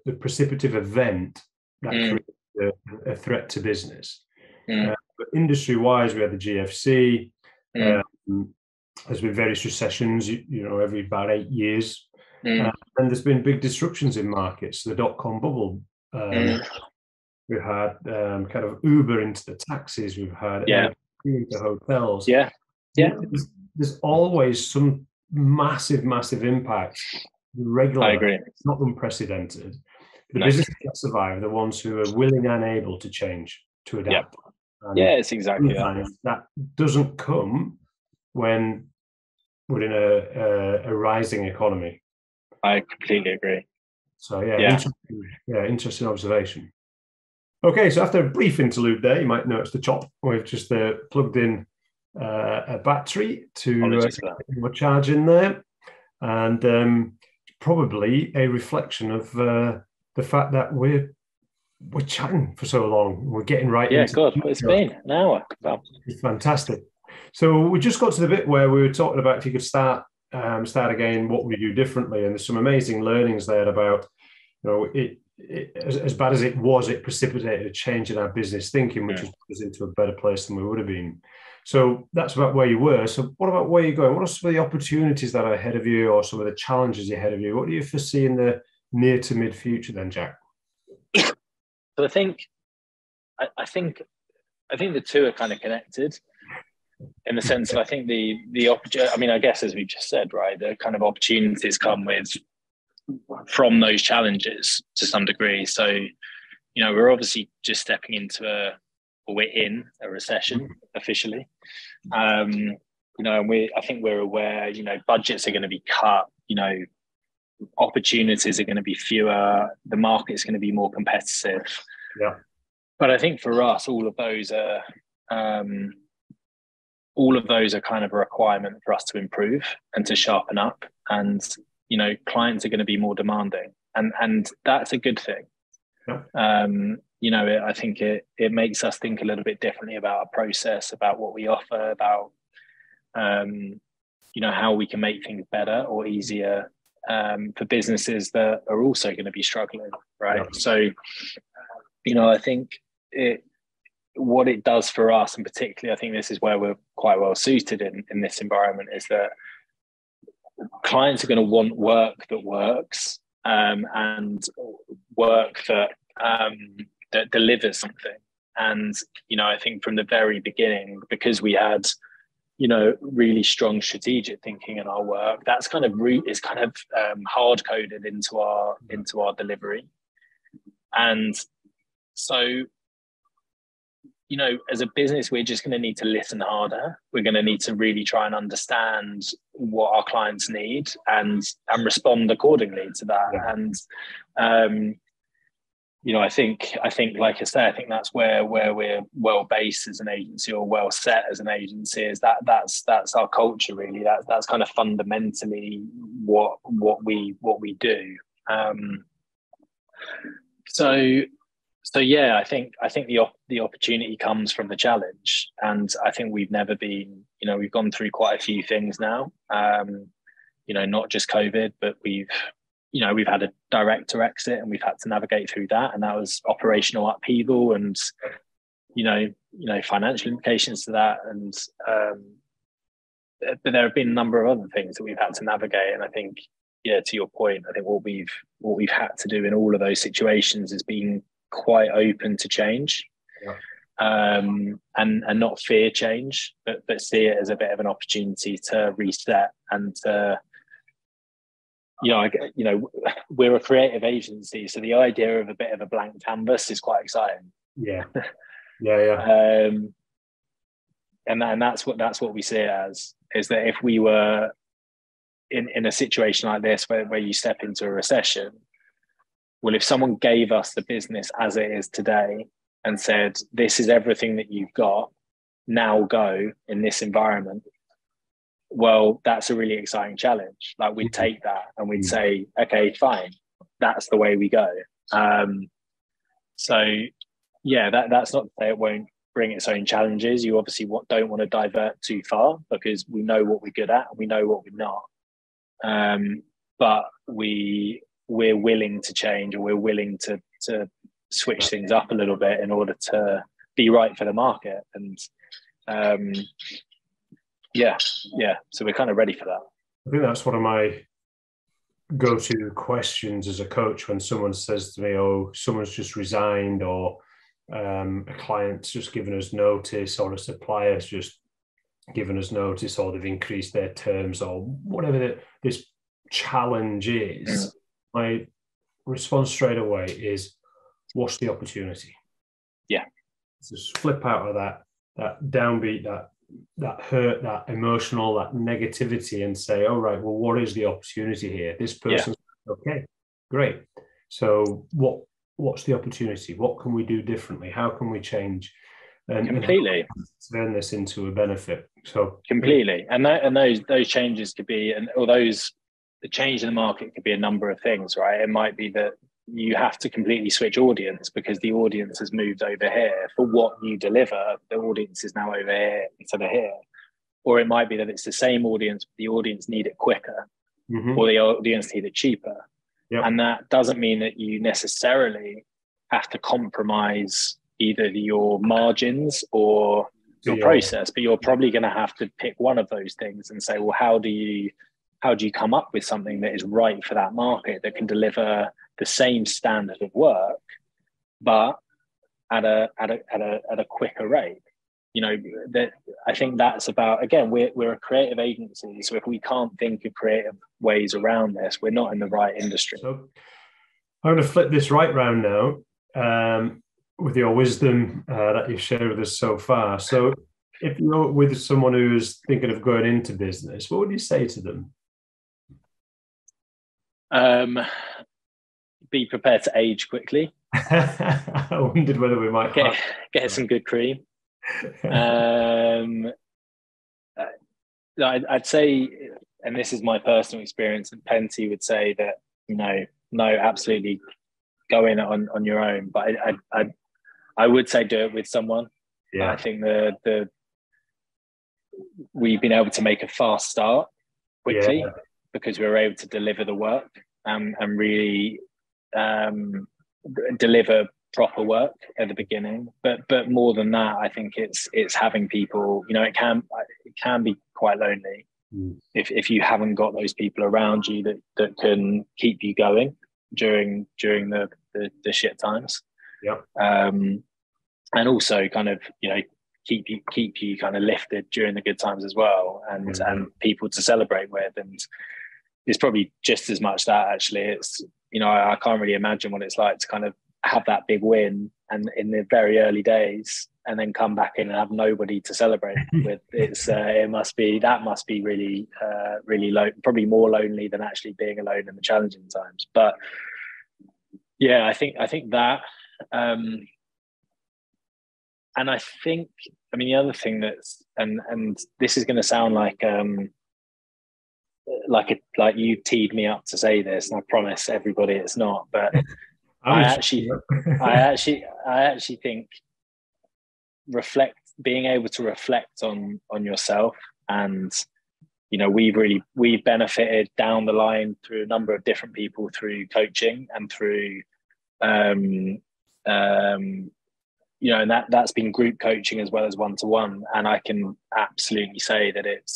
precipitative event that created a threat to business. But industry-wise, we had the GFC. There's been various recessions, every about 8 years. And there's been big disruptions in markets. The dot-com bubble. We've had kind of Uber into the taxis. We've had into hotels. There's always some massive impact. Regular. I agree. It's not unprecedented. The businesses that survive are the ones who are willing and able to change, to adapt. It's exactly that. That doesn't come when we're in a rising economy. I completely agree. So interesting observation. Okay, so after a brief interlude there, you might notice the chop. We've just plugged in a battery to we're charging there, and probably a reflection of the fact that we're chatting for so long. We're getting right into God, it's been an hour. Well, it's fantastic. So we just got to the bit where we were talking about if you could start again, what would you do differently? And there's some amazing learnings there about, as bad as it was, it precipitated a change in our business thinking, which has put us into a better place than we would have been. So that's about where you were. So what about where you're going? What are some of the opportunities that are ahead of you, or some of the challenges ahead of you? What do you foresee in the near to mid future then, Jack? So I think the two are kind of connected, in the sense that I think the opportunity, I mean, I guess as we just said, right, the kind of opportunities come from those challenges to some degree. So, we're obviously just stepping into we're in a recession officially. And I think we're aware, budgets are going to be cut, opportunities are going to be fewer, the market's going to be more competitive. Yeah. But I think for us, all of those are kind of a requirement for us to improve and to sharpen up. And, clients are going to be more demanding, and that's a good thing. Yeah. I think it makes us think a little bit differently about our process, about what we offer, about, how we can make things better or easier for businesses that are also going to be struggling, right? Yeah. So, I think what it does for us, and particularly I think this is where we're quite well suited in this environment, is that clients are going to want work that works, and work that delivers something. And I think from the very beginning, because we had really strong strategic thinking in our work, that's kind of hard coded into our delivery. And so, as a business, we're just going to need to listen harder. We're going to need to really try and understand what our clients need and respond accordingly to that. Yeah. I think, like I say, I think that's where we're well based as an agency, or well set as an agency. Is that's our culture, really. That's kind of fundamentally what we do. So yeah, I think the opportunity comes from the challenge, and I think we've never been. We've gone through quite a few things now. Not just COVID, but we've had a director exit, and we've had to navigate through that, and that was operational upheaval, and financial implications to that, and but there have been a number of other things that we've had to navigate, and I think, to your point, I think what we've had to do in all of those situations is being quite open to change, and not fear change, but see it as a bit of an opportunity to reset and we're a creative agency, so the idea of a bit of a blank canvas is quite exciting. Yeah. And that's what we see it as, is that if we were in a situation like this where you step into a recession, well, if someone gave us the business as it is today and said, this is everything that you've got, now go in this environment, well, that's a really exciting challenge. Like, we'd take that and we'd say, okay, fine, that's the way we go. So yeah, that's not to say it won't bring its own challenges. You obviously don't want to divert too far, because we know what we're good at and we know what we're not. But we're willing to change, or we're willing to switch things up a little bit in order to be right for the market. And so we're kind of ready for that. I think that's one of my go-to questions as a coach when someone says to me, oh, someone's just resigned, or a client's just given us notice, or a supplier's just given us notice, or they've increased their terms, or whatever this challenge is. My response straight away is, what's the opportunity? Yeah. Just flip out of that downbeat, that hurt, that emotional, that negativity, and say, all right, well, what is the opportunity here? This person's okay, great. So what's the opportunity? What can we do differently? How can we change and completely turn this into a benefit? So completely. And those changes could be, the change in the market could be a number of things, right? It might be that you have to completely switch audience because the audience has moved over here for what you deliver. The audience is now over here instead of here. Or it might be that it's the same audience, but the audience need it quicker, or the audience need it cheaper. Yep. And that doesn't mean that you necessarily have to compromise either your margins or your process, but you're probably going to have to pick one of those things and say, well, how do you come up with something that is right for that market, that can deliver the same standard of work, but at a quicker rate? That I think that's about, again, we're a creative agency, so if we can't think of creative ways around this, we're not in the right industry. So I'm going to flip this right round now, with your wisdom that you've shared with us so far. So if you're with someone who's thinking of going into business, what would you say to them? Be prepared to age quickly. I wondered whether we might get some good cream. I'd say, and this is my personal experience, and Penty would say that, no, absolutely go in on your own. But I would say do it with someone. Yeah. I think we've been able to make a fast start quickly because we were able to deliver the work and really deliver proper work at the beginning. But more than that, I think it's having people. It can be quite lonely if you haven't got those people around you that can keep you going during the shit times. Yeah. And also kind of keep you kind of lifted during the good times as well, and people to celebrate with. And it's probably just as much that, actually. It's I can't really imagine what it's like to kind of have that big win and in the very early days, and then come back in and have nobody to celebrate with. It must be really really low, probably more lonely than actually being alone in the challenging times. But Yeah, I think that, um, and I mean, the other thing that's, and this is going to sound like you teed me up to say this, and I promise everybody it's not. But I I was actually, I actually think being able to reflect on yourself, and we've benefited down the line through a number of different people through coaching and through um, um, and that's been group coaching as well as one-to-one, and I can absolutely say that it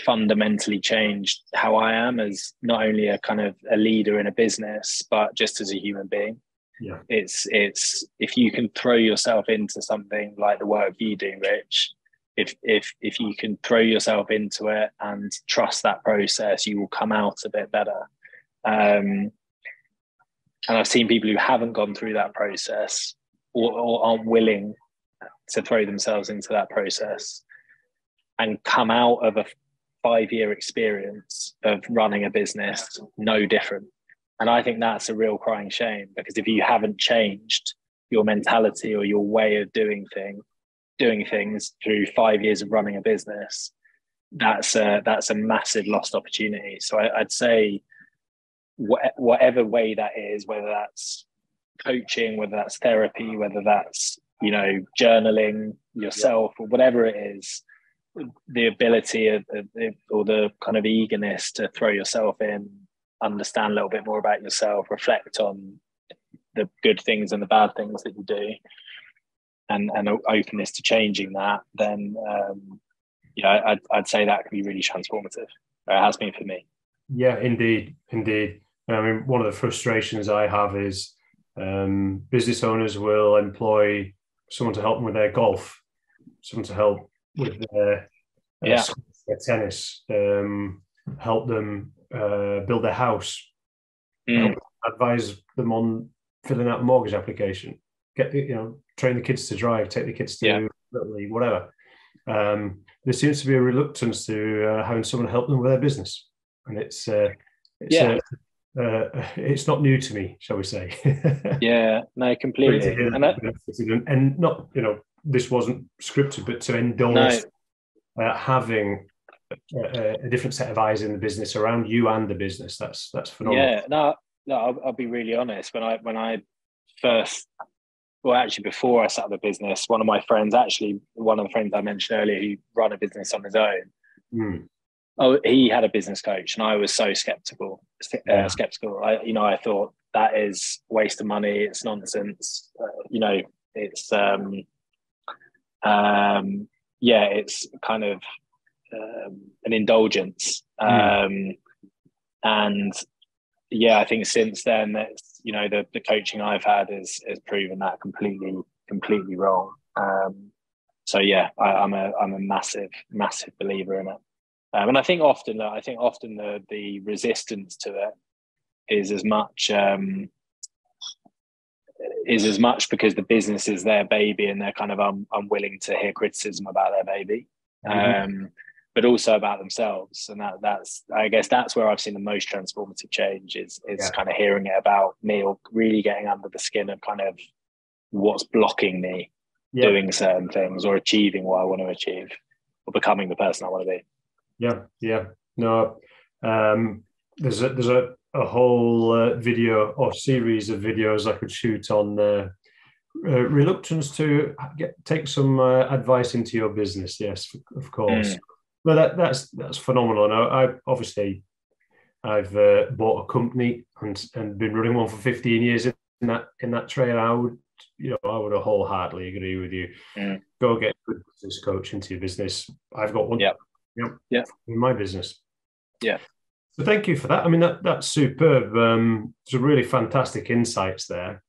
fundamentally changed how I am as not only a kind of a leader in a business, but just as a human being. Yeah. It's if you can throw yourself into something like the work you do, Rich, if you can throw yourself into it and trust that process, you will come out a bit better. And I've seen people who haven't gone through that process or aren't willing to throw themselves into that process and come out of a 5-year experience of running a business no different. And I think that's a real crying shame, because if you haven't changed your mentality or your way of doing things through 5 years of running a business, that's a massive lost opportunity. So I'd say whatever way that is, whether that's coaching, whether that's therapy, whether that's journaling yourself, or whatever it is, the ability or the kind of eagerness to throw yourself in, understand a little bit more about yourself, reflect on the good things and the bad things that you do, and openness to changing that, then I'd say that can be really transformative. It has been for me. Yeah, indeed. I mean, one of the frustrations I have is business owners will employ someone to help them with their golf, someone to help with their tennis, help them build their house, help advise them on filling out a mortgage application, train the kids to drive, take the kids to Little League, whatever. There seems to be a reluctance to having someone help them with their business, and it's not new to me, shall we say? Yeah, no, completely. And not, this wasn't scripted, but to endorse having a different set of eyes in the business around you and the business. That's phenomenal. Yeah, no, I'll be really honest. When I first, well, actually, before I set up the business, one of the friends I mentioned earlier, who ran a business on his own. He had a business coach, and I was so skeptical. I thought that is a waste of money. It's nonsense. It's it's kind of an indulgence. And I think since then, that's the coaching I've had has proven that completely wrong. I'm a massive believer in it. And I think often the resistance to it is as much because the business is their baby, and they're kind of unwilling to hear criticism about their baby, but also about themselves. And I guess that's where I've seen the most transformative change is kind of hearing it about me, or really getting under the skin of kind of what's blocking me doing certain things, or achieving what I want to achieve, or becoming the person I want to be. Yeah. No, there's a whole video or series of videos I could shoot on reluctance to take some advice into your business. Yes, of course. But that's phenomenal. And I've bought a company and been running one for 15 years in that trade. I would have wholeheartedly agree with you. Go get a good business coach into your business. I've got one. In my business. So thank you for that. I mean, that's superb. Some really fantastic insights there.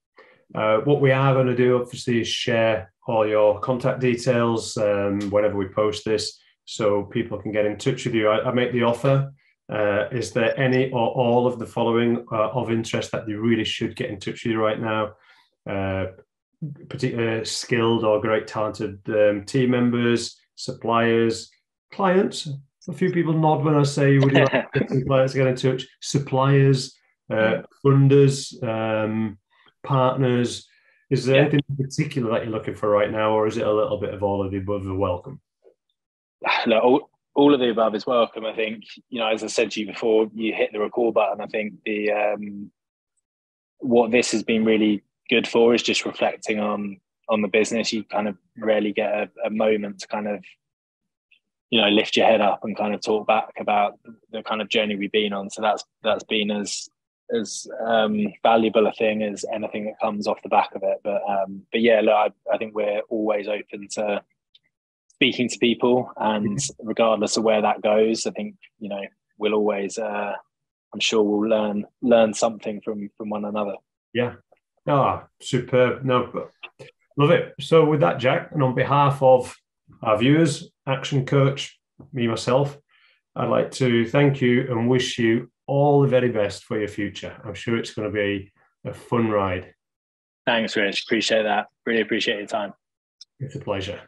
What we are going to do, obviously, is share all your contact details whenever we post this, so people can get in touch with you. I make the offer. Is there any or all of the following of interest that you really should get in touch with you right now? Particularly skilled or great talented team members, suppliers, clients. A few people nod when I say, would you like some clients to get in touch? Suppliers, funders, partners? Is there anything in particular that you're looking for right now, or is it a little bit of all of the above are welcome? Look, all of the above is welcome. I think, as I said to you before, you hit the record button. I think what this has been really good for is just reflecting on the business. You kind of rarely get a moment to kind of, lift your head up and kind of talk back about the kind of journey we've been on. So that's been as valuable a thing as anything that comes off the back of it. But yeah, look, I think we're always open to speaking to people, and regardless of where that goes, I think, we'll always, I'm sure we'll learn something from one another. Yeah. Superb. No, love it. So with that, Jack, and on behalf of our viewers, Action Coach, me, myself, I'd like to thank you and wish you all the very best for your future. I'm sure it's going to be a fun ride. Thanks, Rich. Appreciate that. Really appreciate your time. It's a pleasure.